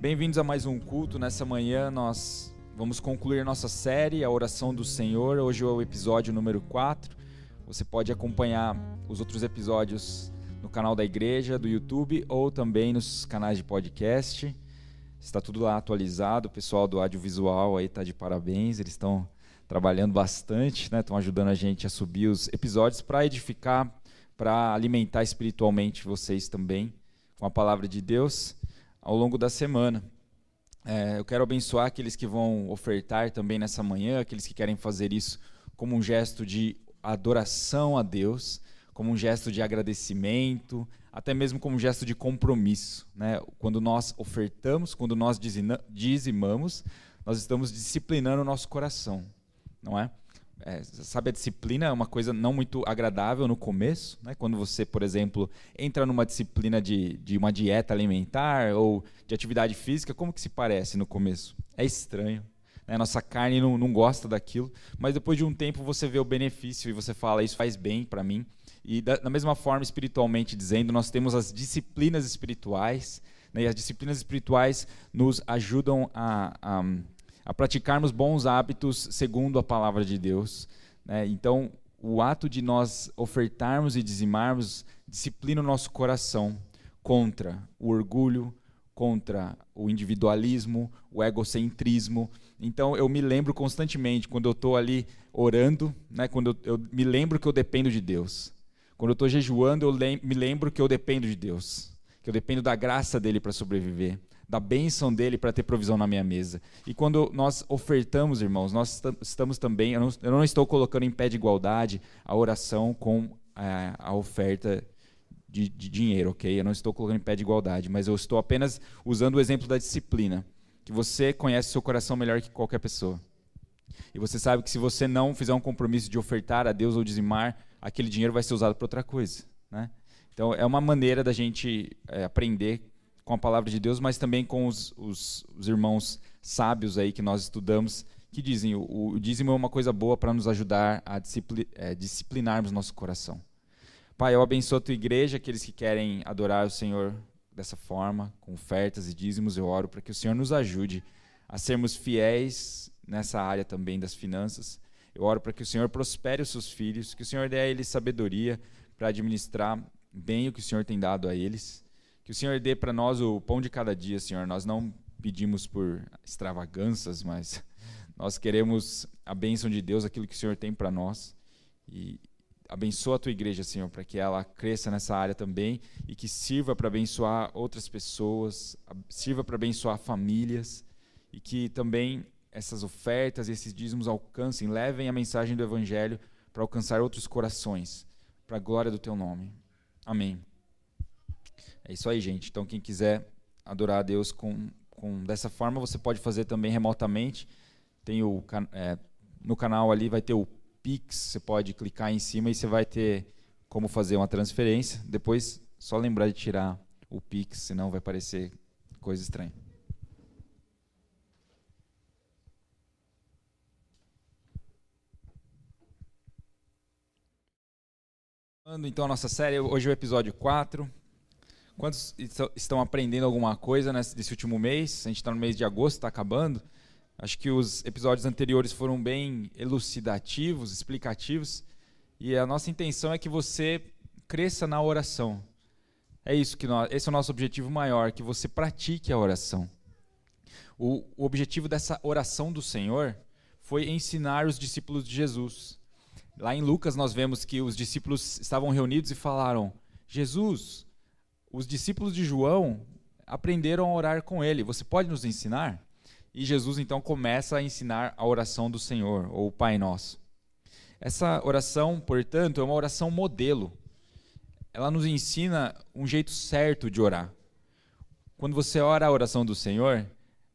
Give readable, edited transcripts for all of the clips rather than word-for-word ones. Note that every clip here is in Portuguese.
Bem-vindos a mais um culto. Nessa manhã nós vamos concluir nossa série, a Oração do Senhor. Hoje é o episódio número 4. Você pode acompanhar os outros episódios no canal da igreja, do YouTube ou também nos canais de podcast. Está tudo lá atualizado. O pessoal do audiovisual aí está de parabéns. Eles estão trabalhando bastante, né? Estão ajudando a gente a subir os episódios para edificar, para alimentar espiritualmente vocês também com a palavra de Deus ao longo da semana. Eu quero abençoar aqueles que vão ofertar também nessa manhã, aqueles que querem fazer isso como um gesto de adoração a Deus, como um gesto de agradecimento, até mesmo como um gesto de compromisso, né? Quando nós ofertamos, quando nós dizimamos, nós estamos disciplinando o nosso coração, não é? Sabe, a disciplina é uma coisa não muito agradável no começo, né? Quando você, por exemplo, entra numa disciplina de uma dieta alimentar ou de atividade física, como que se parece no começo? É estranho, né? Nossa carne não gosta daquilo, mas depois de um tempo você vê o benefício e você fala, isso faz bem para mim. E da mesma forma, espiritualmente dizendo, nós temos as disciplinas espirituais, né? E as disciplinas espirituais nos ajudam a praticarmos bons hábitos segundo a palavra de Deus, né? Então, o ato de nós ofertarmos e dizimarmos disciplina o nosso coração contra o orgulho, contra o individualismo, o egocentrismo. Então, eu me lembro constantemente, quando eu estou ali orando, né, quando eu me lembro que eu dependo de Deus. Quando eu estou jejuando, eu me lembro que eu dependo de Deus, que eu dependo da graça dele para sobreviver, da bênção dele para ter provisão na minha mesa. E quando nós ofertamos, irmãos, nós estamos também, eu não estou colocando em pé de igualdade a oração com a oferta de dinheiro, ok? Eu não estou colocando em pé de igualdade, mas eu estou apenas usando o exemplo da disciplina, que você conhece o seu coração melhor que qualquer pessoa. E você sabe que se você não fizer um compromisso de ofertar a Deus ou dizimar, aquele dinheiro vai ser usado para outra coisa, né? Então, é uma maneira da gente aprender com a palavra de Deus, mas também com os irmãos sábios aí que nós estudamos, que dizem o dízimo é uma coisa boa para nos ajudar a disciplinarmos nosso coração. Pai, eu abençoo a tua igreja, aqueles que querem adorar o Senhor dessa forma, com ofertas e dízimos, eu oro para que o Senhor nos ajude a sermos fiéis nessa área também das finanças. Eu oro para que o Senhor prospere os seus filhos, que o Senhor dê a eles sabedoria para administrar bem o que o Senhor tem dado a eles. Que o Senhor dê para nós o pão de cada dia, Senhor. Nós não pedimos por extravagâncias, mas nós queremos a bênção de Deus, aquilo que o Senhor tem para nós. E abençoa a tua igreja, Senhor, para que ela cresça nessa área também e que sirva para abençoar outras pessoas, sirva para abençoar famílias e que também essas ofertas e esses dízimos alcancem, levem a mensagem do Evangelho para alcançar outros corações, para a glória do teu nome. Amém. É isso aí, gente. Então, quem quiser adorar a Deus dessa forma, você pode fazer também remotamente. Tem no canal ali vai ter o Pix, você pode clicar em cima e você vai ter como fazer uma transferência. Depois, só lembrar de tirar o Pix, senão vai parecer coisa estranha. Então, a nossa série, hoje é o episódio 4. Quantos estão aprendendo alguma coisa nesse último mês? A gente está no mês de agosto, está acabando. Acho que os episódios anteriores foram bem elucidativos, explicativos. E a nossa intenção é que você cresça na oração. É isso esse é o nosso objetivo maior, que você pratique a oração. O objetivo dessa oração do Senhor foi ensinar os discípulos de Jesus. Lá em Lucas nós vemos que os discípulos estavam reunidos e falaram: Jesus, os discípulos de João aprenderam a orar com ele, você pode nos ensinar? E Jesus então começa a ensinar a oração do Senhor, ou o Pai Nosso. Essa oração, portanto, é uma oração modelo. Ela nos ensina um jeito certo de orar. Quando você ora a oração do Senhor,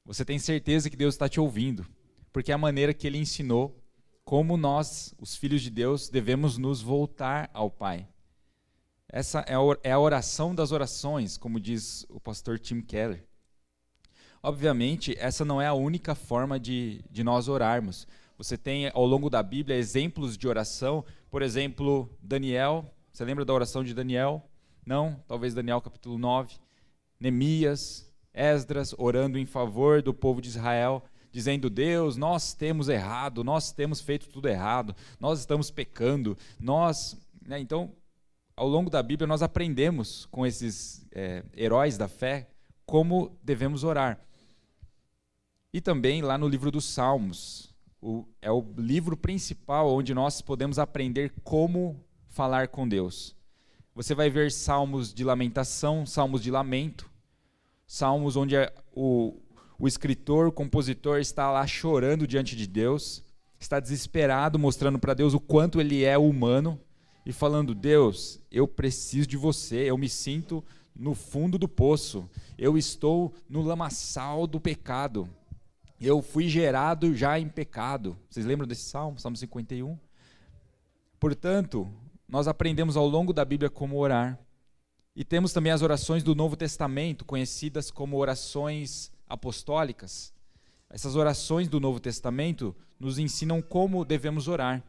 você tem certeza que Deus está te ouvindo, porque é a maneira que Ele ensinou como nós, os filhos de Deus, devemos nos voltar ao Pai. Essa é a oração das orações, como diz o pastor Tim Keller. Obviamente, essa não é a única forma de nós orarmos. Você tem, ao longo da Bíblia, exemplos de oração. Por exemplo, Daniel. Você lembra da oração de Daniel? Não? Talvez Daniel capítulo 9. Neemias, Esdras orando em favor do povo de Israel, dizendo: Deus, nós temos errado, nós temos feito tudo errado, nós estamos pecando, Então, ao longo da Bíblia, nós aprendemos com esses heróis da fé como devemos orar. E também lá no livro dos Salmos, é o livro principal onde nós podemos aprender como falar com Deus. Você vai ver salmos de lamentação, salmos de lamento, salmos onde o escritor, o compositor está lá chorando diante de Deus, está desesperado, mostrando para Deus o quanto ele é humano e falando: Deus, eu preciso de você, eu me sinto no fundo do poço, eu estou no lamaçal do pecado, eu fui gerado já em pecado. Vocês lembram desse salmo, Salmo 51? Portanto, nós aprendemos ao longo da Bíblia como orar. E temos também as orações do Novo Testamento, conhecidas como orações apostólicas. Essas orações do Novo Testamento nos ensinam como devemos orar.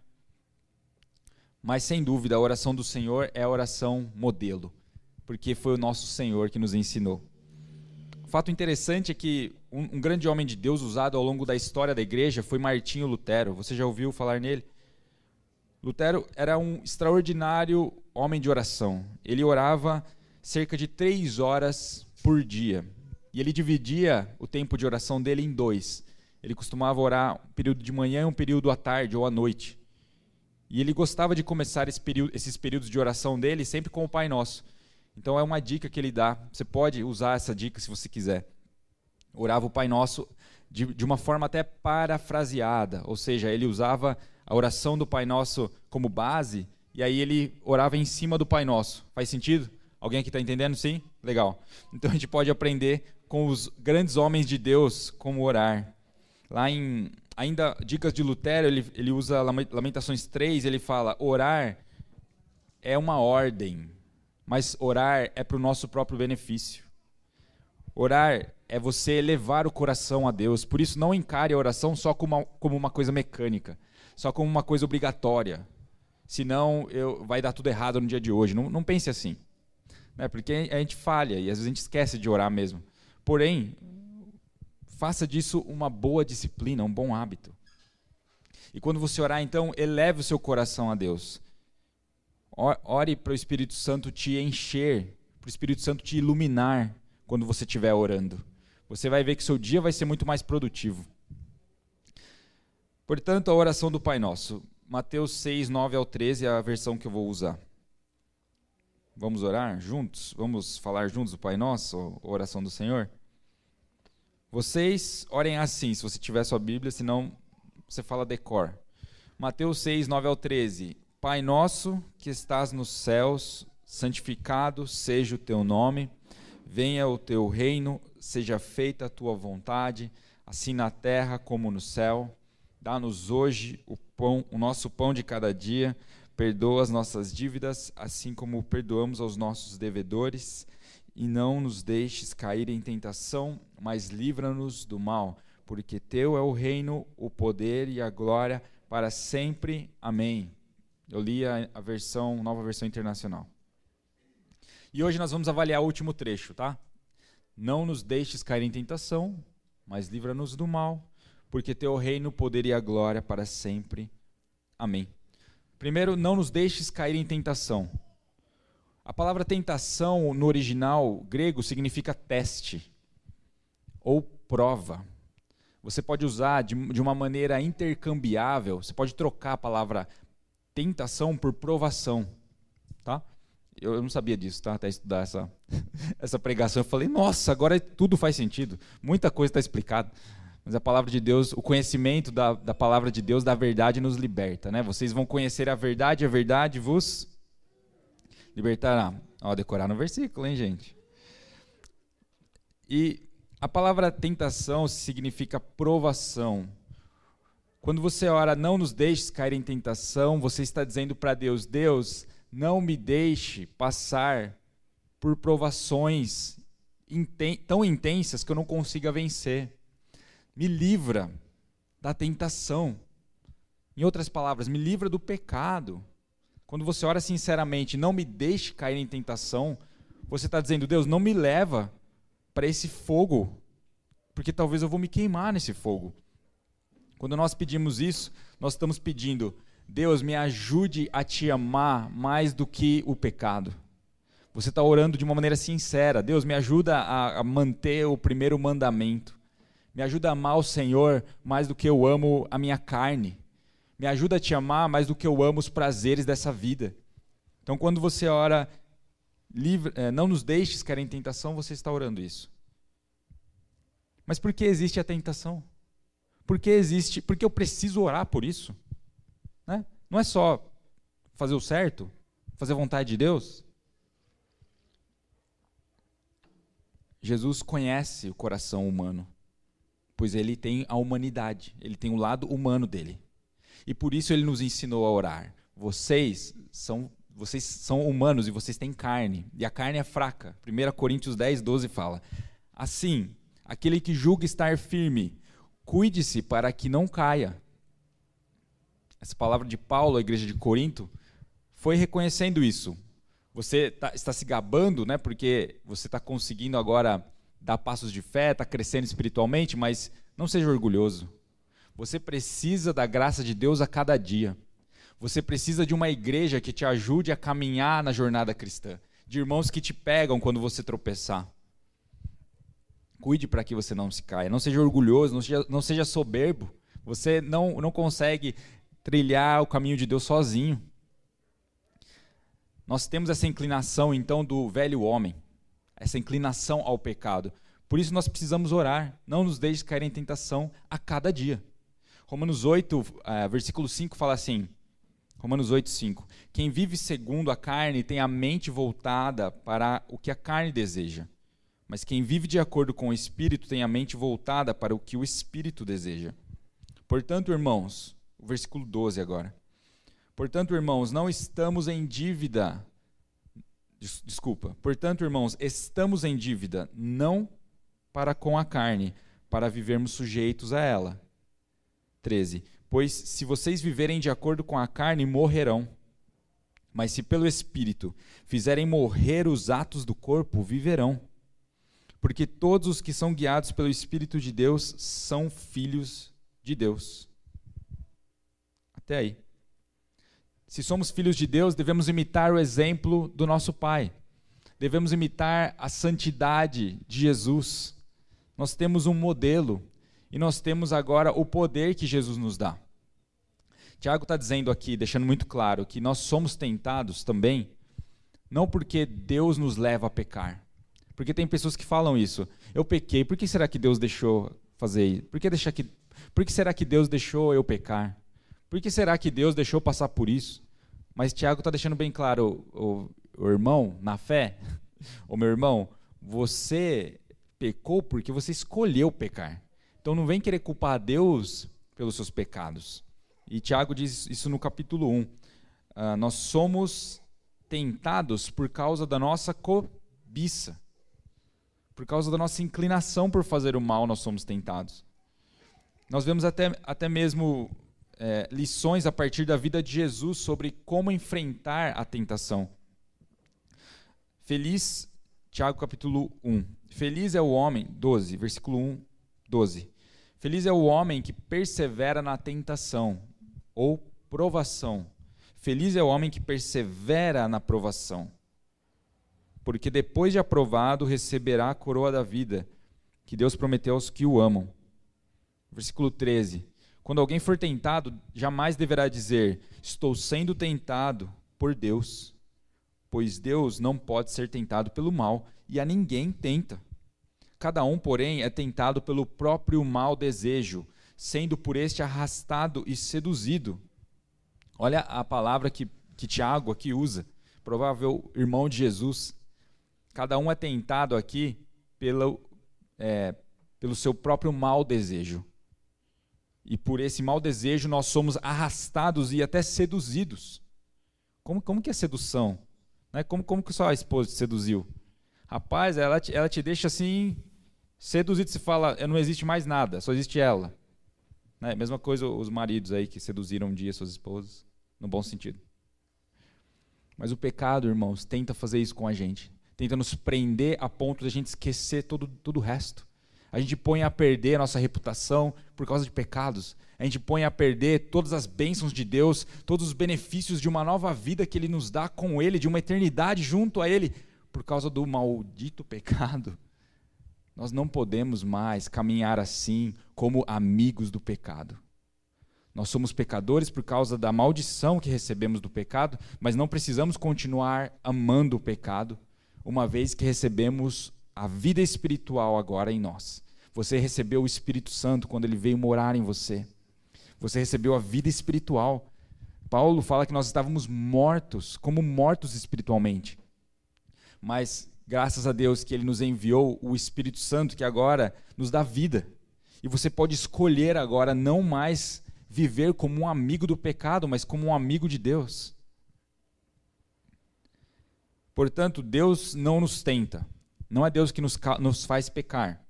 Mas, sem dúvida, a oração do Senhor é a oração modelo, porque foi o nosso Senhor que nos ensinou. O fato interessante é que um grande homem de Deus usado ao longo da história da igreja foi Martinho Lutero. Você já ouviu falar nele? Lutero era um extraordinário homem de oração. Ele orava cerca de 3 horas por dia. E ele dividia o tempo de oração dele em 2. Ele costumava orar um período de manhã e um período à tarde ou à noite. E ele gostava de começar esses períodos de oração dele sempre com o Pai Nosso. Então é uma dica que ele dá. Você pode usar essa dica se você quiser. Orava o Pai Nosso de uma forma até parafraseada. Ou seja, ele usava a oração do Pai Nosso como base, e aí ele orava em cima do Pai Nosso. Faz sentido? Alguém aqui está entendendo? Sim? Legal. Então a gente pode aprender com os grandes homens de Deus como orar. Lá em ainda Dicas de Lutero, ele usa Lamentações 3, ele fala: orar é uma ordem, mas orar é para o nosso próprio benefício. Orar é você elevar o coração a Deus. Por isso, não encare a oração só como uma coisa mecânica, só como uma coisa obrigatória. Senão vai dar tudo errado no dia de hoje. Não pense assim, né? Porque a gente falha e às vezes a gente esquece de orar mesmo. Porém, faça disso uma boa disciplina, um bom hábito. E quando você orar, então, eleve o seu coração a Deus. Ore para o Espírito Santo te encher, para o Espírito Santo te iluminar quando você estiver orando. Você vai ver que seu dia vai ser muito mais produtivo. Portanto, a oração do Pai Nosso. Mateus 6, 9 ao 13 é a versão que eu vou usar. Vamos orar juntos? Vamos falar juntos o Pai Nosso, a oração do Senhor? Vocês orem assim, se você tiver sua Bíblia, senão você fala decor. Mateus 6, 9 ao 13. Pai nosso que estás nos céus, santificado seja o teu nome, venha o teu reino, seja feita a tua vontade, assim na terra como no céu. Dá-nos hoje o nosso pão de cada dia, perdoa as nossas dívidas, assim como perdoamos aos nossos devedores, e não nos deixes cair em tentação, mas livra-nos do mal, porque teu é o reino, o poder e a glória para sempre. Amém. Eu li a nova versão internacional. E hoje nós vamos avaliar o último trecho, tá? Não nos deixes cair em tentação, mas livra-nos do mal, porque teu é o reino, o poder e a glória para sempre. Amém. Primeiro, não nos deixes cair em tentação. A palavra tentação, no original grego, significa teste ou prova. Você pode usar de uma maneira intercambiável, você pode trocar a palavra tentação por provação, tá? Eu não sabia disso, tá? Até estudar essa pregação, eu falei: nossa, agora tudo faz sentido, muita coisa está explicada. Mas a palavra de Deus, o conhecimento da palavra de Deus, da verdade, nos liberta, né? Vocês vão conhecer a verdade vos libertará. Ó, decorar no versículo, hein, gente? E a palavra tentação significa provação. Quando você ora, não nos deixes cair em tentação, você está dizendo para Deus: Deus, não me deixe passar por provações tão intensas que eu não consiga vencer. Me livra da tentação. Em outras palavras, me livra do pecado. Quando você ora sinceramente, não me deixe cair em tentação, você está dizendo: Deus, não me leva para esse fogo, porque talvez eu vou me queimar nesse fogo. Quando nós pedimos isso, nós estamos pedindo: Deus, me ajude a te amar mais do que o pecado. Você está orando de uma maneira sincera. Deus, me ajuda a manter o primeiro mandamento. Me ajuda a amar o Senhor mais do que eu amo a minha carne. Me ajuda a te amar mais do que eu amo os prazeres dessa vida. Então, quando você ora, não nos deixes cair em tentação, você está orando isso. Mas por que existe a tentação? Por que eu preciso orar por isso? Né? Não é só fazer o certo, fazer a vontade de Deus. Jesus conhece o coração humano, pois ele tem a humanidade, ele tem o lado humano dele. E por isso ele nos ensinou a orar. Vocês são humanos e vocês têm carne, e a carne é fraca. 1 Coríntios 10, 12 fala: assim, aquele que julga estar firme, cuide-se para que não caia. Essa palavra de Paulo à igreja de Corinto foi reconhecendo isso. Você está se gabando, né, porque você está conseguindo agora dar passos de fé, está crescendo espiritualmente, mas não seja orgulhoso. Você precisa da graça de Deus a cada dia. Você precisa de uma igreja que te ajude a caminhar na jornada cristã, de irmãos que te pegam quando você tropeçar. Cuide para que você não se caia. Não seja orgulhoso, não seja soberbo. Você não consegue trilhar o caminho de Deus sozinho. Nós temos essa inclinação, então, do velho homem, essa inclinação ao pecado. Por isso nós precisamos orar. Não nos deixe cair em tentação a cada dia. Romanos 8, versículo 5 fala assim, Romanos 8, 5. Quem vive segundo a carne tem a mente voltada para o que a carne deseja. Mas quem vive de acordo com o Espírito tem a mente voltada para o que o Espírito deseja. Portanto, irmãos, o versículo 12 agora. Portanto, irmãos, não estamos em dívida. Portanto, irmãos, estamos em dívida, não para com a carne, para vivermos sujeitos a ela. 13. Pois se vocês viverem de acordo com a carne, morrerão. Mas se pelo Espírito fizerem morrer os atos do corpo, viverão. Porque todos os que são guiados pelo Espírito de Deus são filhos de Deus. Até aí. Se somos filhos de Deus, devemos imitar o exemplo do nosso Pai. Devemos imitar a santidade de Jesus. Nós temos um modelo e nós temos agora o poder que Jesus nos dá. Tiago está dizendo aqui, deixando muito claro, que nós somos tentados também, não porque Deus nos leva a pecar. Porque tem pessoas que falam isso. Eu pequei, por que será que Deus deixou fazer isso? Por que será que Deus deixou eu pecar? Por que será que Deus deixou passar por isso? Mas Tiago está deixando bem claro, o irmão, na fé, o meu irmão, você pecou porque você escolheu pecar. Então não vem querer culpar a Deus pelos seus pecados. E Tiago diz isso no capítulo 1. Nós somos tentados por causa da nossa cobiça. Por causa da nossa inclinação por fazer o mal, nós somos tentados. Nós vemos até mesmo lições a partir da vida de Jesus sobre como enfrentar a tentação. Tiago capítulo 1. Feliz é o homem, 12, versículo 1, 12. Feliz é o homem que persevera na tentação ou provação. Feliz é o homem que persevera na provação, porque depois de aprovado receberá a coroa da vida que Deus prometeu aos que o amam. Versículo 13. Quando alguém for tentado, jamais deverá dizer: estou sendo tentado por Deus, pois Deus não pode ser tentado pelo mal, e a ninguém tenta. Cada um, porém, é tentado pelo próprio mau desejo, sendo por este arrastado e seduzido. Olha a palavra que Tiago aqui usa, provável irmão de Jesus. Cada um é tentado aqui pelo seu próprio mau desejo. E por esse mau desejo nós somos arrastados e até seduzidos. Como que é sedução? Né? Como que sua esposa te seduziu? Rapaz, ela te deixa assim, seduzido. Você fala, não existe mais nada, só existe ela. Né? Mesma coisa os maridos aí que seduziram um dia suas esposas, no bom sentido. Mas o pecado, irmãos, tenta fazer isso com a gente. tenta nos prender a ponto de a gente esquecer todo o resto. A gente põe a perder a nossa reputação por causa de pecados. A gente põe a perder todas as bênçãos de Deus, todos os benefícios de uma nova vida que Ele nos dá com Ele, de uma eternidade junto a Ele, por causa do maldito pecado. Nós não podemos mais caminhar assim como amigos do pecado. Nós somos pecadores por causa da maldição que recebemos do pecado, mas não precisamos continuar amando o pecado, uma vez que recebemos a vida espiritual agora em nós. Você recebeu o Espírito Santo quando ele veio morar em você. Você recebeu a vida espiritual. Paulo fala que nós estávamos mortos, como mortos espiritualmente. Mas graças a Deus que ele nos enviou o Espírito Santo, que agora nos dá vida. E você pode escolher agora não mais viver como um amigo do pecado, mas como um amigo de Deus. Portanto, Deus não nos tenta. Não é Deus que nos faz pecar.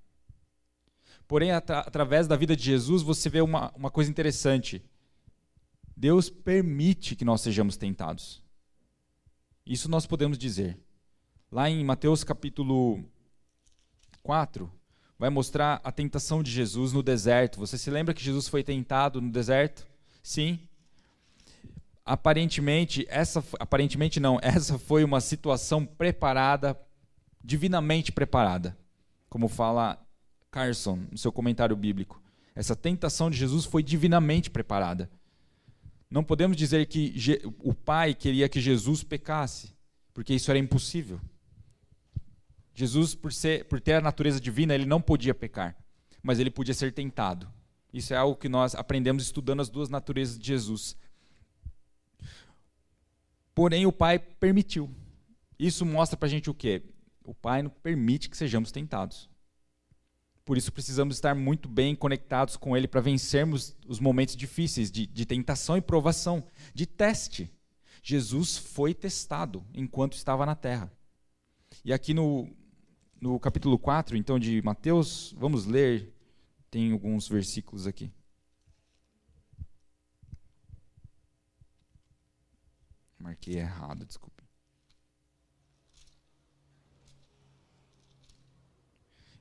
Porém, através da vida de Jesus, você vê uma coisa interessante. Deus permite que nós sejamos tentados. Isso nós podemos dizer. Lá em Mateus capítulo 4, vai mostrar a tentação de Jesus no deserto. Você se lembra que Jesus foi tentado no deserto? Sim. Essa foi uma situação preparada, divinamente preparada, como fala Carson no seu comentário bíblico. Essa tentação de Jesus foi divinamente preparada. Não podemos dizer que o Pai queria que Jesus pecasse, porque isso era impossível. Jesus, por ter a natureza divina, ele não podia pecar, mas ele podia ser tentado. Isso é algo que nós aprendemos estudando as duas naturezas de Jesus. Porém, o Pai permitiu. Isso mostra para a gente o quê? O Pai não permite que sejamos tentados. Por isso precisamos estar muito bem conectados com Ele para vencermos os momentos difíceis de tentação e provação, de teste. Jesus foi testado enquanto estava na terra. E aqui no capítulo 4, então, de Mateus, vamos ler, tem alguns versículos aqui. Marquei errado, desculpe.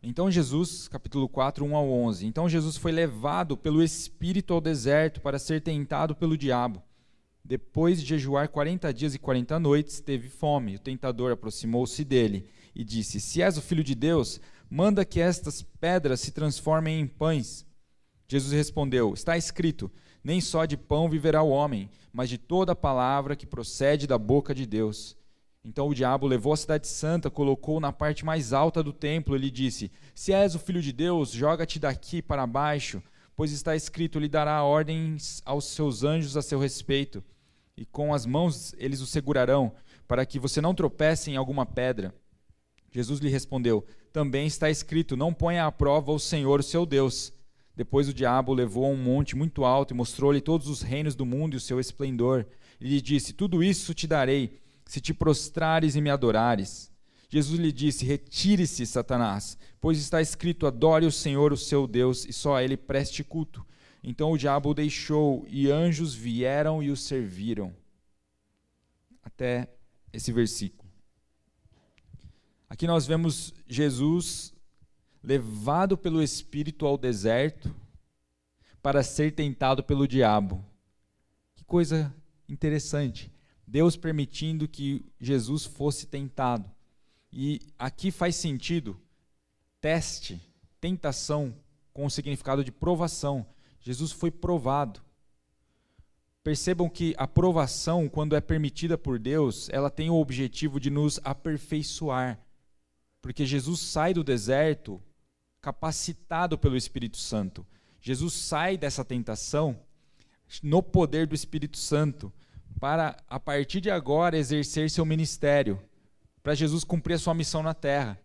Então Jesus, capítulo 4, 1 ao 11. Então Jesus foi levado pelo Espírito ao deserto para ser tentado pelo diabo. Depois de jejuar 40 dias e 40 noites, teve fome. O tentador aproximou-se dele e disse: Se és o Filho de Deus, manda que estas pedras se transformem em pães. Jesus respondeu: Está escrito, nem só de pão viverá o homem, mas de toda a palavra que procede da boca de Deus. Então o diabo levou a cidade santa, colocou-o na parte mais alta do templo e lhe disse: Se és o Filho de Deus, joga-te daqui para baixo, pois está escrito, lhe dará ordens aos seus anjos a seu respeito, e com as mãos eles o segurarão, para que você não tropece em alguma pedra. Jesus lhe respondeu: Também está escrito, não ponha à prova o Senhor, o seu Deus. Depois o diabo o levou a um monte muito alto e mostrou-lhe todos os reinos do mundo e o seu esplendor. E lhe disse: Tudo isso te darei, se te prostrares e me adorares. Jesus lhe disse: Retire-se, Satanás, pois está escrito, adore o Senhor, o seu Deus, e só a ele preste culto. Então o diabo o deixou, e anjos vieram e o serviram. Até esse versículo. Aqui nós vemos Jesus levado pelo Espírito ao deserto para ser tentado pelo diabo. Que coisa interessante. Deus permitindo que Jesus fosse tentado. E aqui faz sentido teste, tentação, com o significado de provação. Jesus foi provado. Percebam que a provação, quando é permitida por Deus, ela tem o objetivo de nos aperfeiçoar. Porque Jesus sai do deserto capacitado pelo Espírito Santo. Jesus sai dessa tentação no poder do Espírito Santo, para, a partir de agora, exercer seu ministério, para Jesus cumprir a sua missão na terra.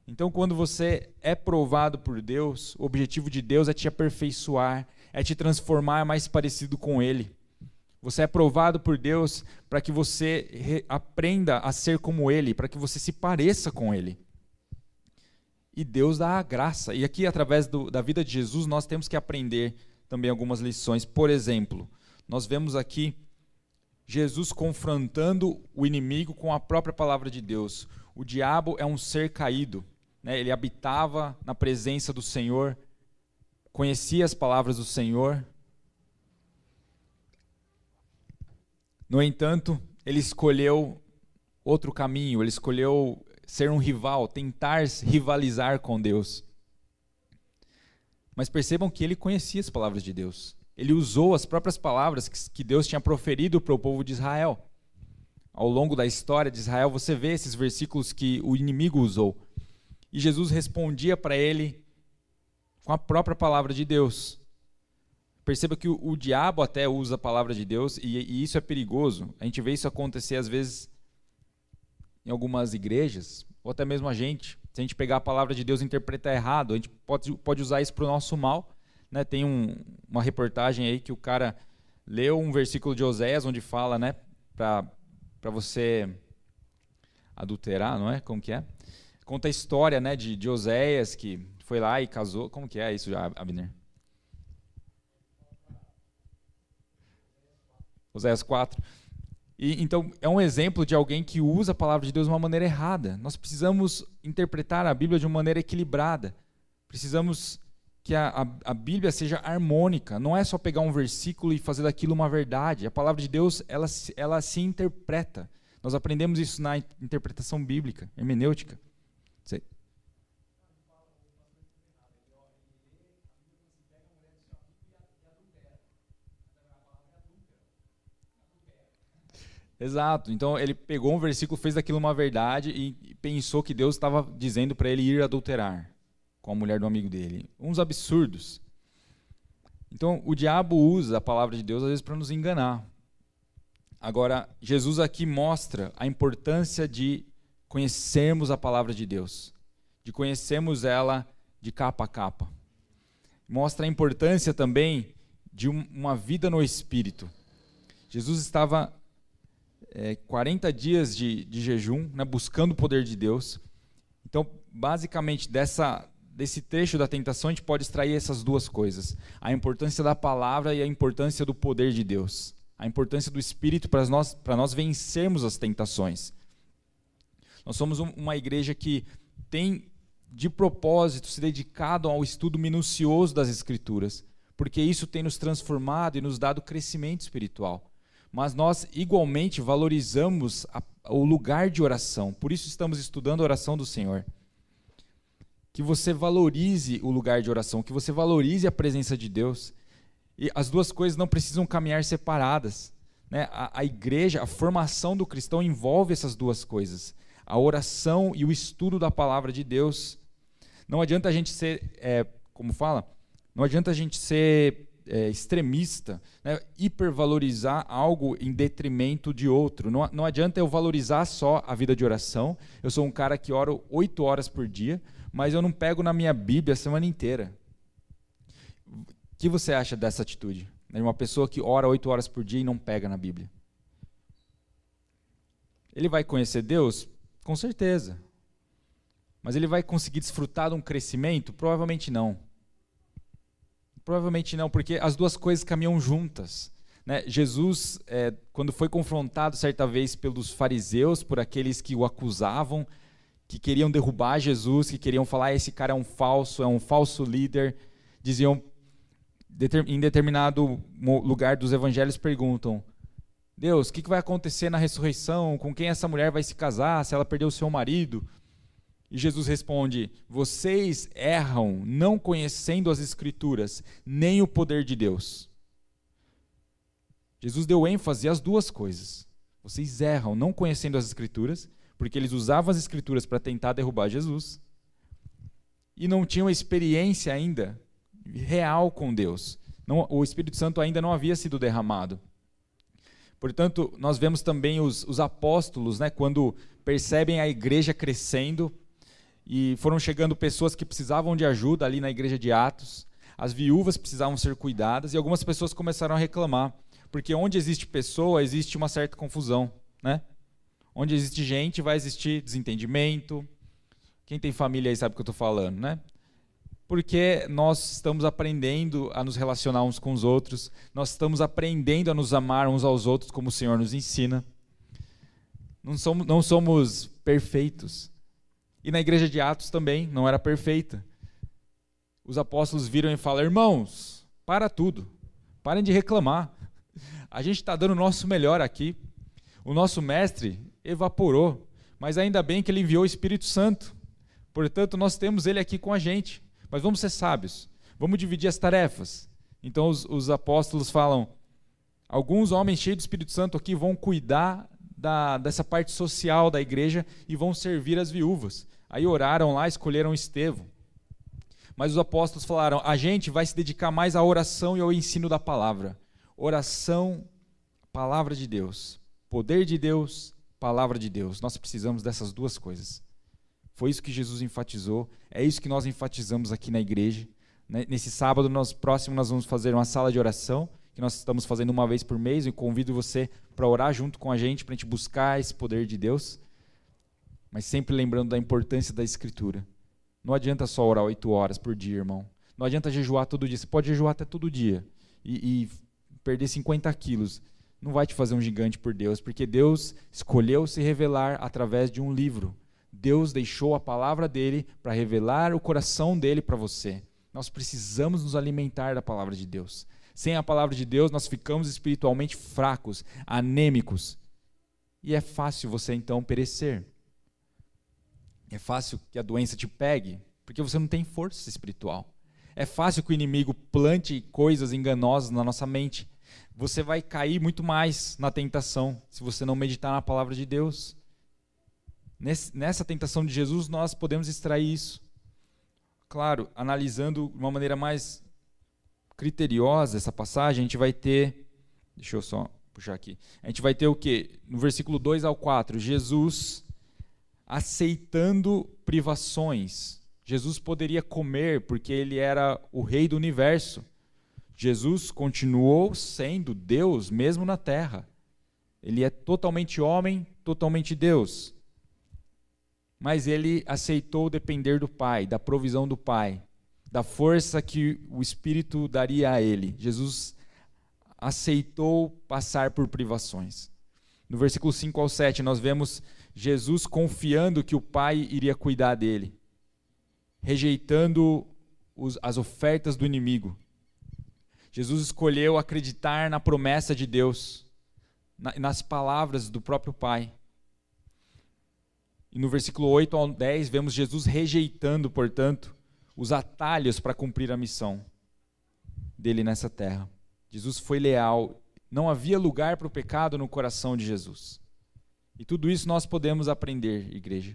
Então, quando você é provado por Deus, o objetivo de Deus é te aperfeiçoar, é te transformar mais parecido com Ele. Você é provado por Deus para que você aprenda a ser como Ele, para que você se pareça com Ele. E Deus dá a graça. E aqui, através da vida de Jesus, nós temos que aprender também algumas lições. Por exemplo, nós vemos aqui Jesus confrontando o inimigo com a própria palavra de Deus. o diabo é um ser caído, né? Ele habitava na presença do Senhor, conhecia as palavras do Senhor. No entanto, ele escolheu outro caminho, ele escolheu ser um rival, tentar rivalizar com Deus. Mas percebam que ele conhecia as palavras de Deus. Ele usou as próprias palavras que Deus tinha proferido para o povo de Israel. Ao longo da história de Israel, você vê esses versículos que o inimigo usou. E Jesus respondia para ele com a própria palavra de Deus. Perceba que o diabo até usa a palavra de Deus, e isso é perigoso. A gente vê isso acontecer às vezes em algumas igrejas, ou até mesmo a gente. Se a gente pegar a palavra de Deus e interpretar errado, a gente pode usar isso para o nosso mal. Né? Tem uma reportagem aí que o cara leu um versículo de Oséias, onde fala, né, para você adulterar, não é? Como que é? Conta a história, né, de Oséias, que foi lá e casou. Como que é isso, Abner? Oséias 4. Então, é um exemplo de alguém que usa a palavra de Deus de uma maneira errada. Nós precisamos interpretar a Bíblia de uma maneira equilibrada. Precisamos que a Bíblia seja harmônica. Não é só pegar um versículo e fazer daquilo uma verdade. A palavra de Deus, ela se interpreta. Nós aprendemos isso na interpretação bíblica, hermenêutica. Sei. Exato. Então ele pegou um versículo, fez daquilo uma verdade e pensou que Deus estava dizendo para ele ir adulterar com a mulher do amigo dele. Uns absurdos. Então o diabo usa a palavra de Deus às vezes para nos enganar. Agora, Jesus aqui mostra a importância de conhecermos a palavra de Deus, de conhecermos ela de capa a capa. Mostra a importância também de uma vida no Espírito. Jesus estava 40 dias de jejum, né, buscando o poder de Deus. Então, basicamente, desse trecho da tentação, a gente pode extrair essas duas coisas. A importância da palavra e a importância do poder de Deus. A importância do Espírito para nós vencermos as tentações. Nós somos uma igreja que tem, de propósito, se dedicado ao estudo minucioso das Escrituras, porque isso tem nos transformado e nos dado crescimento espiritual. Mas nós igualmente valorizamos o lugar de oração. Por isso estamos estudando a oração do Senhor. Que você valorize o lugar de oração, que você valorize a presença de Deus. E as duas coisas não precisam caminhar separadas. Né? A igreja, a formação do cristão envolve essas duas coisas. A oração e o estudo da palavra de Deus. Não adianta a gente ser, não adianta a gente ser extremista, né? Hipervalorizar algo em detrimento de outro. Não adianta eu valorizar só a vida de oração. Eu sou um cara que oro 8 horas por dia, mas eu não pego na minha Bíblia a semana inteira. O que você acha dessa atitude? De uma pessoa que ora 8 horas por dia e não pega na Bíblia. Ele vai conhecer Deus? Com certeza. Mas ele vai conseguir desfrutar de um crescimento? Provavelmente não. Provavelmente não, porque as duas coisas caminham juntas. Né? Jesus, quando foi confrontado certa vez pelos fariseus, por aqueles que o acusavam, que queriam derrubar Jesus, que queriam falar, esse cara é um falso líder, diziam, em determinado lugar dos evangelhos perguntam, Deus, o que vai acontecer na ressurreição? Com quem essa mulher vai se casar, se ela perdeu o seu marido? E Jesus responde, vocês erram não conhecendo as Escrituras, nem o poder de Deus. Jesus deu ênfase às duas coisas. Vocês erram não conhecendo as Escrituras, porque eles usavam as Escrituras para tentar derrubar Jesus, e não tinham experiência ainda real com Deus. O Espírito Santo ainda não havia sido derramado. Portanto, nós vemos também os apóstolos, né, quando percebem a igreja crescendo, e foram chegando pessoas que precisavam de ajuda ali na igreja de Atos, as viúvas precisavam ser cuidadas, e algumas pessoas começaram a reclamar, porque onde existe pessoa, existe uma certa confusão, né? Onde existe gente, vai existir desentendimento. Quem tem família aí sabe o que eu estou falando, né? Porque nós estamos aprendendo a nos relacionar uns com os outros, nós estamos aprendendo a nos amar uns aos outros como o Senhor nos ensina. Não somos perfeitos. E na igreja de Atos também não era perfeita. Os apóstolos viram e falaram: irmãos, para tudo, parem de reclamar. A gente está dando o nosso melhor aqui. O nosso mestre evaporou, mas ainda bem que ele enviou o Espírito Santo. Portanto, nós temos ele aqui com a gente. Mas vamos ser sábios, vamos dividir as tarefas. Então os apóstolos falam: alguns homens cheios do Espírito Santo aqui vão cuidar dessa parte social da igreja e vão servir as viúvas. Aí oraram lá, escolheram Estevão. Mas os apóstolos falaram: a gente vai se dedicar mais à oração e ao ensino da palavra. Oração, palavra de Deus. Poder de Deus, palavra de Deus. Nós precisamos dessas duas coisas. Foi isso que Jesus enfatizou, é isso que nós enfatizamos aqui na igreja. Nesse sábado próximo nós vamos fazer uma sala de oração, que nós estamos fazendo uma vez por mês, e convido você para orar junto com a gente, para a gente buscar esse poder de Deus, mas sempre lembrando da importância da Escritura. Não adianta só orar 8 horas por dia, irmão. Não adianta jejuar todo dia. Você pode jejuar até todo dia e perder 50 quilos. Não vai te fazer um gigante por Deus, porque Deus escolheu se revelar através de um livro. Deus deixou a palavra dele para revelar o coração dele para você. Nós precisamos nos alimentar da palavra de Deus. Sem a palavra de Deus, nós ficamos espiritualmente fracos, anêmicos. E é fácil você então perecer. É fácil que a doença te pegue, porque você não tem força espiritual. É fácil que o inimigo plante coisas enganosas na nossa mente. Você vai cair muito mais na tentação, se você não meditar na palavra de Deus. Nessa tentação de Jesus, nós podemos extrair isso. Claro, analisando de uma maneira mais criteriosa essa passagem, a gente vai ter, deixa eu só puxar aqui, a gente vai ter o quê? No versículo 2 ao 4, Jesus aceitando privações. Jesus poderia comer porque ele era o rei do universo. Jesus continuou sendo Deus mesmo na terra. Ele é totalmente homem, totalmente Deus. Mas ele aceitou depender do Pai, da provisão do Pai, da força que o Espírito daria a ele. Jesus aceitou passar por privações. No versículo 5 ao 7, nós vemos Jesus confiando que o Pai iria cuidar dele, rejeitando as ofertas do inimigo. Jesus escolheu acreditar na promessa de Deus, nas palavras do próprio Pai. E no versículo 8 ao 10, vemos Jesus rejeitando, portanto, os atalhos para cumprir a missão dele nessa terra. Jesus foi leal, não havia lugar para o pecado no coração de Jesus. E tudo isso nós podemos aprender, igreja.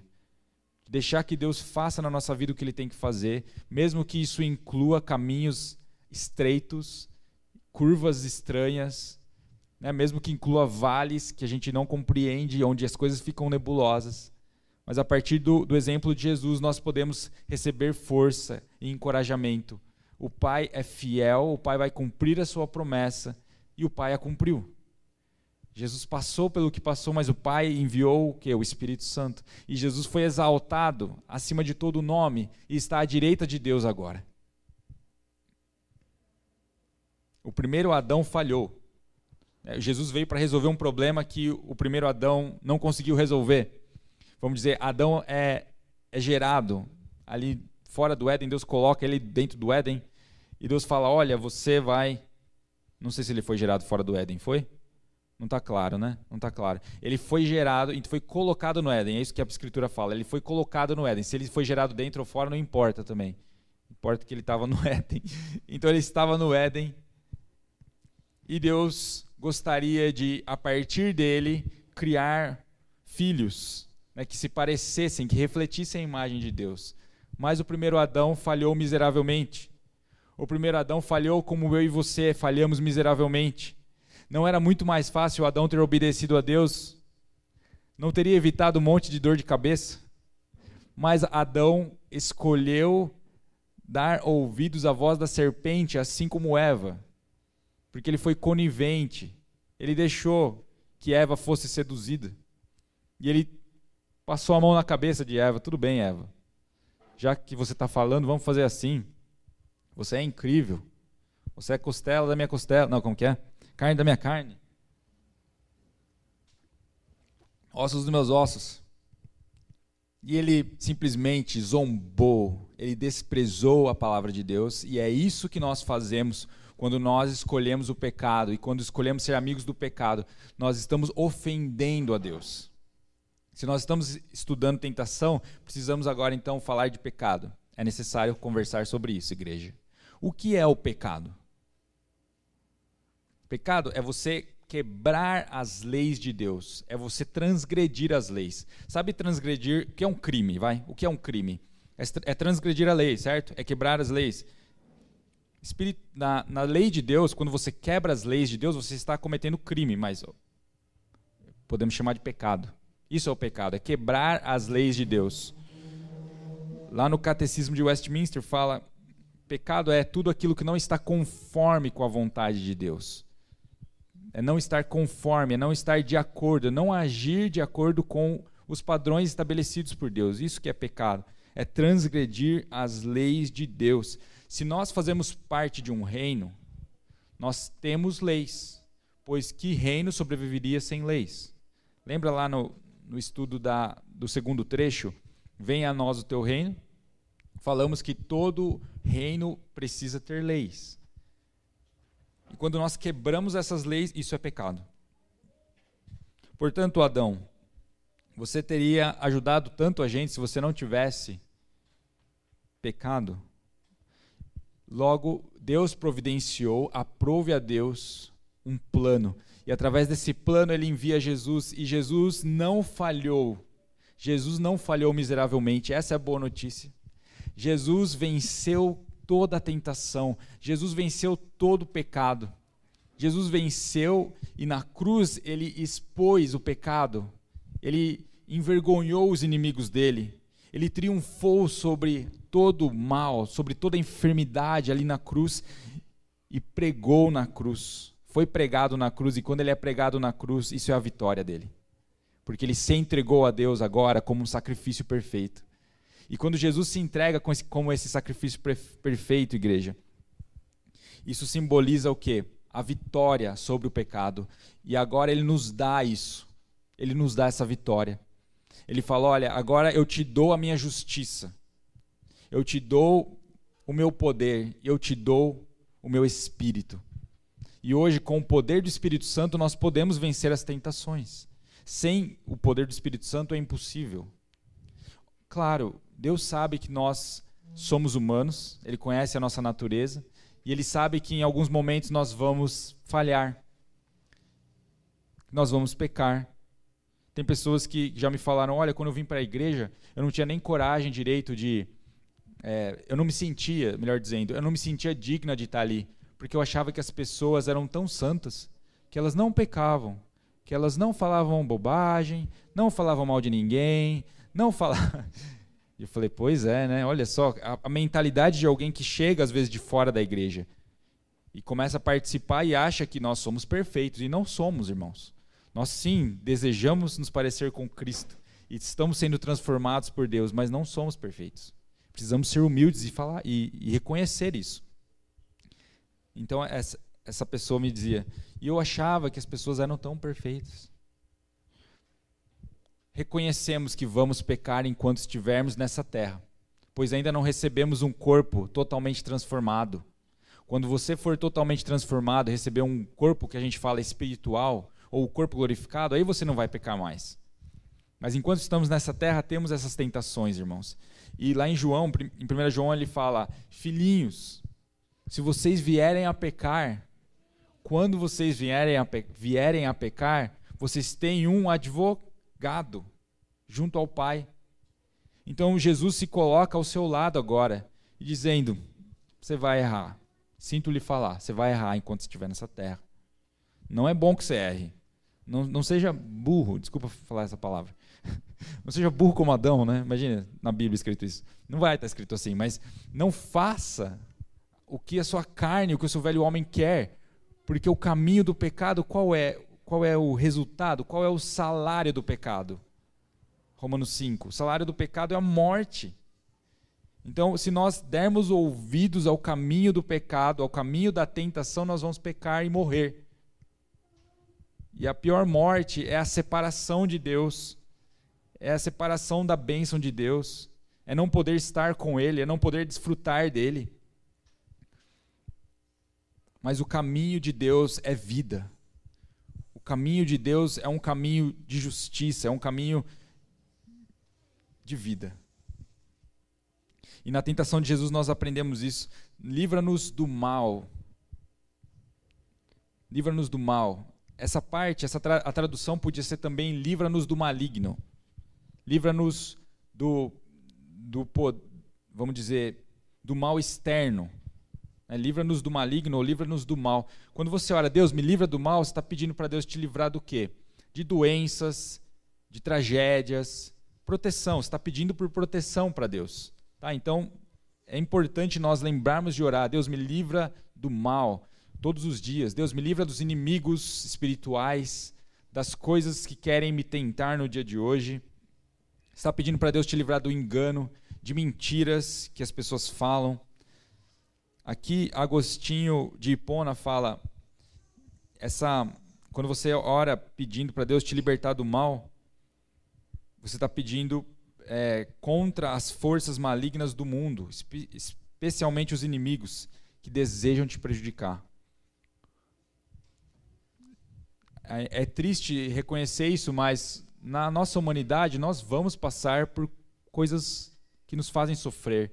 Deixar que Deus faça na nossa vida o que Ele tem que fazer, mesmo que isso inclua caminhos estreitos, curvas estranhas, né? Mesmo que inclua vales que a gente não compreende, onde as coisas ficam nebulosas. Mas a partir do exemplo de Jesus, nós podemos receber força e encorajamento. O Pai é fiel, o Pai vai cumprir a sua promessa, e o Pai a cumpriu. Jesus passou pelo que passou, mas o Pai enviou o quê? O Espírito Santo. E Jesus foi exaltado acima de todo nome e está à direita de Deus agora. O primeiro Adão falhou. Jesus veio para resolver um problema que o primeiro Adão não conseguiu resolver. Vamos dizer, Adão é gerado ali fora do Éden, Deus coloca ele dentro do Éden, e Deus fala: olha, você vai... Não sei se ele foi gerado fora do Éden, foi? Não está claro, né? Não está claro. Ele foi gerado, e foi colocado no Éden, é isso que a Escritura fala. Ele foi colocado no Éden. Se ele foi gerado dentro ou fora, não importa também. Importa que ele estava no Éden. Então ele estava no Éden, e Deus gostaria de, a partir dele, criar filhos, né, que se parecessem, que refletissem a imagem de Deus. Mas o primeiro Adão falhou miseravelmente. O primeiro Adão falhou como eu e você falhamos miseravelmente. Não era muito mais fácil Adão ter obedecido a Deus? Não teria evitado um monte de dor de cabeça? Mas Adão escolheu dar ouvidos à voz da serpente, assim como Eva, porque ele foi conivente. Ele deixou que Eva fosse seduzida. E ele passou a mão na cabeça de Eva. Tudo bem, Eva. Já que você está falando, vamos fazer assim. Você é incrível. Você é costela da minha costela. Não, como que é? Carne da minha carne. Ossos dos meus ossos. E ele simplesmente zombou, ele desprezou a palavra de Deus, e é isso que nós fazemos quando nós escolhemos o pecado, e quando escolhemos ser amigos do pecado, nós estamos ofendendo a Deus. Se nós estamos estudando tentação, precisamos agora então falar de pecado. É necessário conversar sobre isso, igreja. O que é o pecado? Pecado é você quebrar as leis de Deus, é você transgredir as leis. Sabe transgredir, o que é um crime, vai? O que é um crime? É transgredir a lei, certo? É quebrar as leis. Na lei de Deus, quando você quebra as leis de Deus, você está cometendo crime, mas podemos chamar de pecado. Isso é o pecado, é quebrar as leis de Deus. Lá no Catecismo de Westminster fala, pecado é tudo aquilo que não está conforme com a vontade de Deus. É não estar conforme, é não estar de acordo, é não agir de acordo com os padrões estabelecidos por Deus. Isso que é pecado, é transgredir as leis de Deus. Se nós fazemos parte de um reino, nós temos leis, pois que reino sobreviveria sem leis? Lembra lá no estudo do segundo trecho, venha a nós o teu reino? Falamos que todo reino precisa ter leis. E quando nós quebramos essas leis, isso é pecado. Portanto, Adão, você teria ajudado tanto a gente se você não tivesse pecado? Logo, Deus providenciou, aprove a Deus um plano. E através desse plano ele envia Jesus, e Jesus não falhou. Jesus não falhou miseravelmente, essa é a boa notícia. Jesus venceu toda a tentação, Jesus venceu todo o pecado. Jesus venceu e na cruz ele expôs o pecado, ele envergonhou os inimigos dele, ele triunfou sobre todo o mal, sobre toda a enfermidade ali na cruz e pregou na cruz. Foi pregado na cruz, e quando ele é pregado na cruz, isso é a vitória dele. Porque ele se entregou a Deus agora como um sacrifício perfeito. E quando Jesus se entrega como esse sacrifício perfeito, igreja, isso simboliza o quê? A vitória sobre o pecado. E agora ele nos dá isso. Ele nos dá essa vitória. Ele fala, olha, agora eu te dou a minha justiça. Eu te dou o meu poder. Eu te dou o meu espírito. E hoje, com o poder do Espírito Santo, nós podemos vencer as tentações. Sem o poder do Espírito Santo é impossível. Claro, Deus sabe que nós somos humanos, Ele conhece a nossa natureza, e Ele sabe que em alguns momentos nós vamos falhar, nós vamos pecar. Tem pessoas que já me falaram, olha, quando eu vim para a igreja, eu não tinha nem coragem direito eu não me sentia, melhor dizendo, eu não me sentia digna de estar ali, porque eu achava que as pessoas eram tão santas, que elas não pecavam, que elas não falavam bobagem, não falavam mal de ninguém, não falavam... E eu falei, pois é, né? Olha só, a mentalidade de alguém que chega às vezes de fora da igreja e começa a participar e acha que nós somos perfeitos, e não somos, irmãos. Nós sim, desejamos nos parecer com Cristo e estamos sendo transformados por Deus, mas não somos perfeitos. Precisamos ser humildes e falar e reconhecer isso. Então essa pessoa me dizia, e eu achava que as pessoas eram tão perfeitas. Reconhecemos que vamos pecar enquanto estivermos nessa terra, pois ainda não recebemos um corpo totalmente transformado. Quando você for totalmente transformado, receber um corpo que a gente fala espiritual, ou o corpo glorificado, aí você não vai pecar mais. Mas enquanto estamos nessa terra, temos essas tentações, irmãos. E lá em 1 João, ele fala, filhinhos, se vocês vierem a pecar, quando vocês vierem a pecar, vocês têm um advogado junto ao Pai. Então Jesus se coloca ao seu lado agora, dizendo, você vai errar, sinto lhe falar, você vai errar enquanto estiver nessa terra. Não é bom que você erre. Não seja burro, desculpa falar essa palavra. Não seja burro como Adão, né? Imagina, na Bíblia escrito isso. Não vai estar escrito assim, mas não faça o que a sua carne, o que o seu velho homem quer, porque o caminho do pecado, qual é o resultado? Qual é o salário do pecado? Romanos 5. O salário do pecado é a morte. Então, se nós dermos ouvidos ao caminho do pecado, ao caminho da tentação, nós vamos pecar e morrer. E a pior morte é a separação de Deus. é a separação da bênção de Deus, é não poder estar com Ele, é não poder desfrutar dEle. Mas o caminho de Deus é vida. O caminho de Deus é um caminho de justiça, é um caminho de vida. E na tentação de Jesus nós aprendemos isso. Livra-nos do mal. Livra-nos do mal. Essa parte, a tradução podia ser também livra-nos do maligno. Livra-nos vamos dizer, do mal externo. Livra-nos do maligno ou livra-nos do mal. Quando você ora, Deus, me livra do mal, você está pedindo para Deus te livrar do quê? De doenças, de tragédias, proteção. Você está pedindo por proteção para Deus. Tá? Então, é importante nós lembrarmos de orar. Deus, me livra do mal todos os dias. Deus, me livra dos inimigos espirituais, das coisas que querem me tentar no dia de hoje. Você está pedindo para Deus te livrar do engano, de mentiras que as pessoas falam. Aqui, Agostinho de Hipona fala, quando você ora pedindo para Deus te libertar do mal, você está pedindo contra as forças malignas do mundo, especialmente os inimigos que desejam te prejudicar. É triste reconhecer isso, mas na nossa humanidade nós vamos passar por coisas que nos fazem sofrer.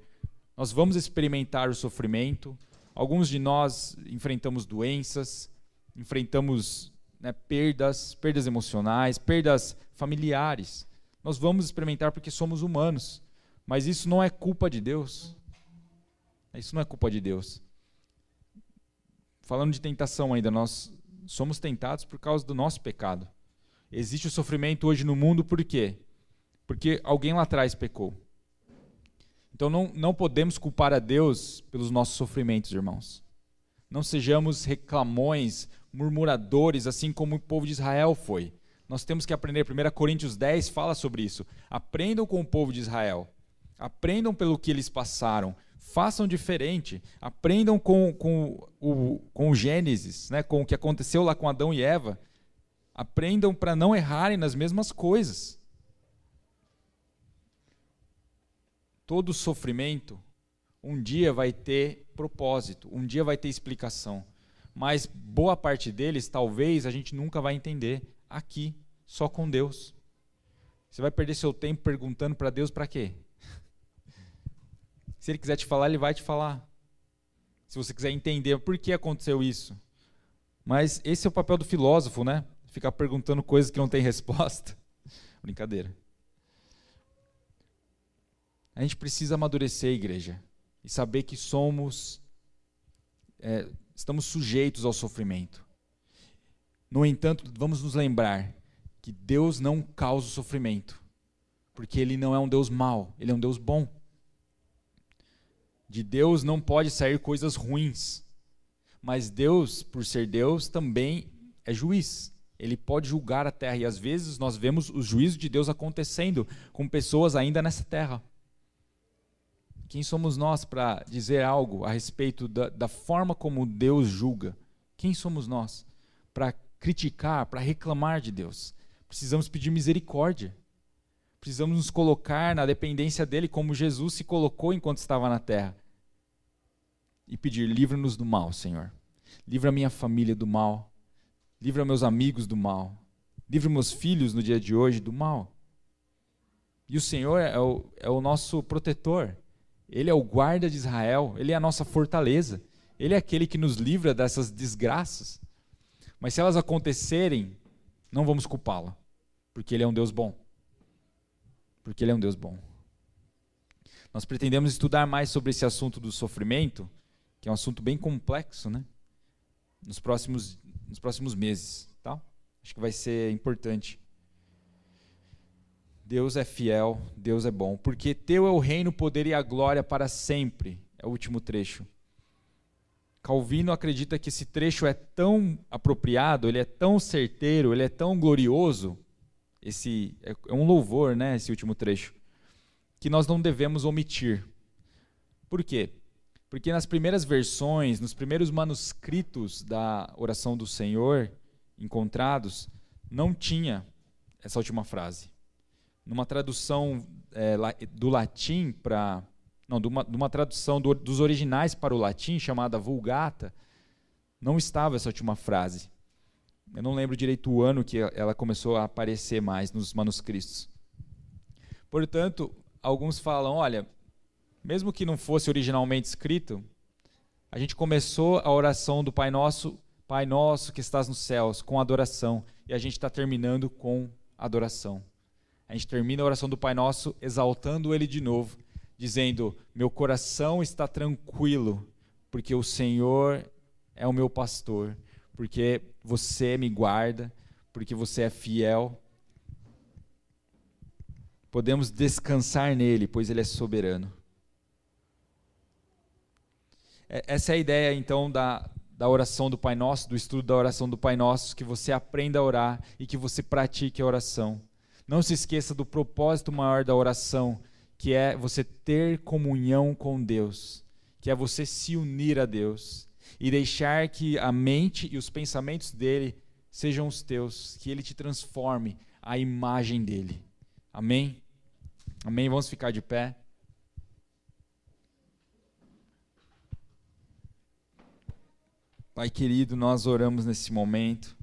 Nós vamos experimentar o sofrimento. Alguns de nós enfrentamos doenças, enfrentamos perdas emocionais, perdas familiares. Nós vamos experimentar porque somos humanos. Mas isso não é culpa de Deus. Isso não é culpa de Deus. Falando de tentação ainda, nós somos tentados por causa do nosso pecado. Existe o sofrimento hoje no mundo por quê? Porque alguém lá atrás pecou. Então não podemos culpar a Deus pelos nossos sofrimentos, irmãos. Não sejamos reclamões, murmuradores, assim como o povo de Israel foi. Nós temos que aprender. 1 Coríntios 10 fala sobre isso. Aprendam com o povo de Israel. Aprendam pelo que eles passaram. Façam diferente. Aprendam com o Gênesis, com o que aconteceu lá com Adão e Eva. Aprendam para não errarem nas mesmas coisas. Todo sofrimento, um dia vai ter propósito, um dia vai ter explicação. Mas boa parte deles, talvez, a gente nunca vai entender aqui, só com Deus. Você vai perder seu tempo perguntando para Deus para quê? Se Ele quiser te falar, Ele vai te falar. Se você quiser entender por que aconteceu isso. Mas esse é o papel do filósofo, né? Ficar perguntando coisas que não tem resposta. Brincadeira. A gente precisa amadurecer, igreja, e saber que estamos sujeitos ao sofrimento. No entanto, vamos nos lembrar que Deus não causa o sofrimento, porque Ele não é um Deus mau, Ele é um Deus bom. De Deus não pode sair coisas ruins, mas Deus, por ser Deus, também é juiz. Ele pode julgar a terra, e às vezes nós vemos o juízo de Deus acontecendo com pessoas ainda nessa terra. Quem somos nós para dizer algo a respeito da forma como Deus julga? Quem somos nós para criticar, para reclamar de Deus? Precisamos pedir misericórdia. Precisamos nos colocar na dependência dEle, como Jesus se colocou enquanto estava na terra. E pedir, livra-nos do mal, Senhor. Livra a minha família do mal. Livra meus amigos do mal. Livra meus filhos no dia de hoje do mal. E o Senhor é o nosso protetor. Ele é o guarda de Israel, Ele é a nossa fortaleza, Ele é aquele que nos livra dessas desgraças. Mas se elas acontecerem, não vamos culpá-lo, porque Ele é um Deus bom. Porque Ele é um Deus bom. Nós pretendemos estudar mais sobre esse assunto do sofrimento, que é um assunto bem complexo, nos próximos meses. Tá? Acho que vai ser importante. Deus é fiel, Deus é bom, porque teu é o reino, o poder e a glória para sempre. É o último trecho. Calvino acredita que esse trecho é tão apropriado, ele é tão certeiro, ele é tão glorioso, é um louvor, esse último trecho, que nós não devemos omitir. Por quê? Porque nas primeiras versões, nos primeiros manuscritos da oração do Senhor encontrados, não tinha essa última frase. numa tradução do latim para... Não, de uma tradução dos originais para o latim, chamada Vulgata, não estava essa última frase. Eu não lembro direito o ano que ela começou a aparecer mais nos manuscritos. Portanto, alguns falam, olha, mesmo que não fosse originalmente escrito, a gente começou a oração do Pai Nosso que estás nos céus, com adoração, e a gente está terminando com adoração. A gente termina a oração do Pai Nosso exaltando Ele de novo, dizendo, meu coração está tranquilo, porque o Senhor é o meu pastor, porque você me guarda, porque você é fiel. Podemos descansar nele, pois ele é soberano. Essa é a ideia, então, da oração do Pai Nosso, do estudo da oração do Pai Nosso, que você aprenda a orar e que você pratique a oração. Não se esqueça do propósito maior da oração, que é você ter comunhão com Deus, que é você se unir a Deus e deixar que a mente e os pensamentos dele sejam os teus, que ele te transforme à imagem dele. Amém? Amém? Vamos ficar de pé. Pai querido, nós oramos nesse momento.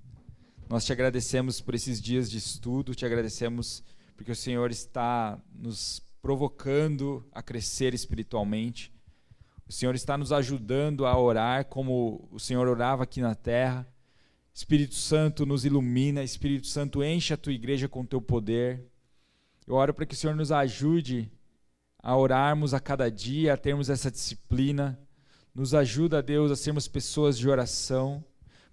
Nós te agradecemos por esses dias de estudo, te agradecemos porque o Senhor está nos provocando a crescer espiritualmente. O Senhor está nos ajudando a orar como o Senhor orava aqui na terra. Espírito Santo nos ilumina, Espírito Santo enche a tua igreja com o teu poder. Eu oro para que o Senhor nos ajude a orarmos a cada dia, a termos essa disciplina. Nos ajuda, Deus, a sermos pessoas de oração,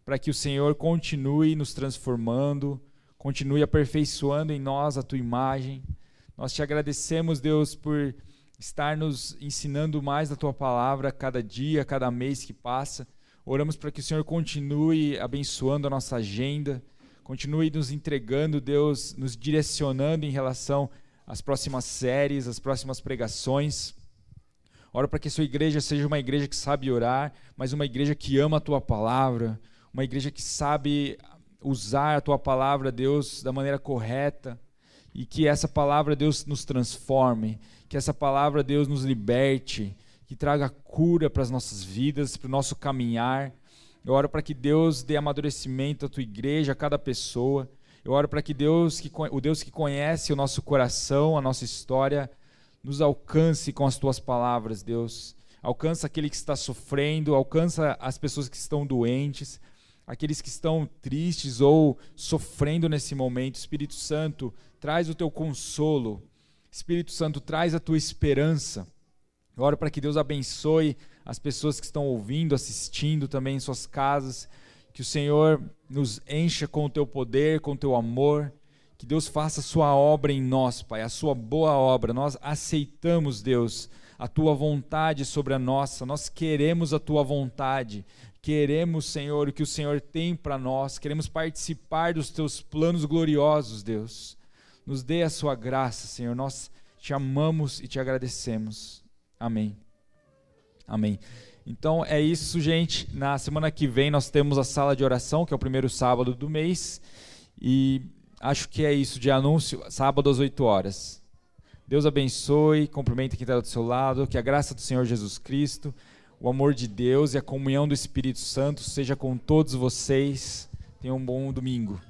para que o Senhor continue nos transformando, continue aperfeiçoando em nós a tua imagem. Nós te agradecemos, Deus, por estar nos ensinando mais da tua palavra cada dia, cada mês que passa. Oramos para que o Senhor continue abençoando a nossa agenda, continue nos entregando, Deus, nos direcionando em relação às próximas séries, às próximas pregações. Oro para que a sua igreja seja uma igreja que sabe orar, mas uma igreja que ama a tua palavra, uma igreja que sabe usar a tua palavra, Deus, da maneira correta, e que essa palavra, Deus, nos transforme, que essa palavra, Deus, nos liberte, que traga cura para as nossas vidas, para o nosso caminhar. Eu oro para que Deus dê amadurecimento à tua igreja, a cada pessoa. Eu oro para que o Deus que conhece o nosso coração, a nossa história, nos alcance com as tuas palavras, Deus. Alcança aquele que está sofrendo, alcança as pessoas que estão doentes, aqueles que estão tristes ou sofrendo nesse momento. Espírito Santo, traz o teu consolo. Espírito Santo, traz a tua esperança. Eu oro para que Deus abençoe as pessoas que estão ouvindo, assistindo também em suas casas, que o Senhor nos encha com o teu poder, com o teu amor, que Deus faça a sua obra em nós, Pai, a sua boa obra. Nós aceitamos, Deus, a tua vontade sobre a nossa, nós queremos a tua vontade, queremos, Senhor, o que o Senhor tem para nós, queremos participar dos teus planos gloriosos, Deus. Nos dê a sua graça, Senhor, nós te amamos e te agradecemos. Amém. Amém. Então é isso, gente. Na semana que vem nós temos a sala de oração, que é o primeiro sábado do mês. E acho que é isso de anúncio, sábado às 8 horas. Deus abençoe, cumprimenta quem está do seu lado, que a graça do Senhor Jesus Cristo, o amor de Deus e a comunhão do Espírito Santo seja com todos vocês. Tenham um bom domingo.